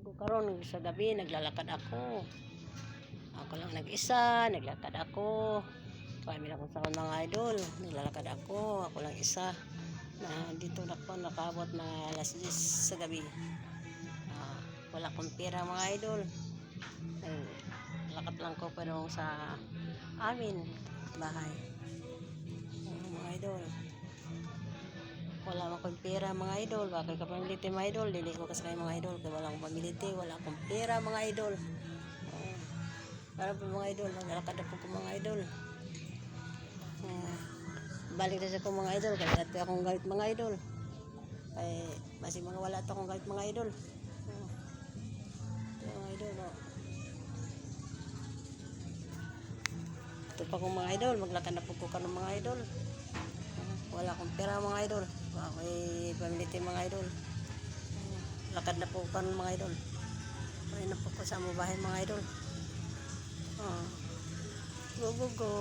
ko karon sa gabi naglalakad ako. Ako lang nag-isa, naglakad ako. Kami na kung saan mga idol, naglalakad ako lang isa. Na dito na ako nakabot na alas 10 sa gabi. Wala akong pera mga idol. Lakad lang ko pero sa amin bahay. Mga idol. Wala akong pera mga idol. Bakit ka pamiliti mga idol? Dili ko kasakay mga idol. Kaya wala akong pamiliti. Wala akong pera mga idol. Para po mga idol. Naglalakad ako po mga idol. Balik na siya ko mga idol. Kaya dati akong galit mga idol. Kaya masih mga wala ito akong galit mga idol. Ito mga idol. Ito pa kong mga idol. Maglakad na po ko ka ng mga idol. Wala akong pera mga idol. Ako'y pamiliti mga idol. Lakad na po ko ng mga idol. Ayun na po ko sa bahay mga idol. Go go go.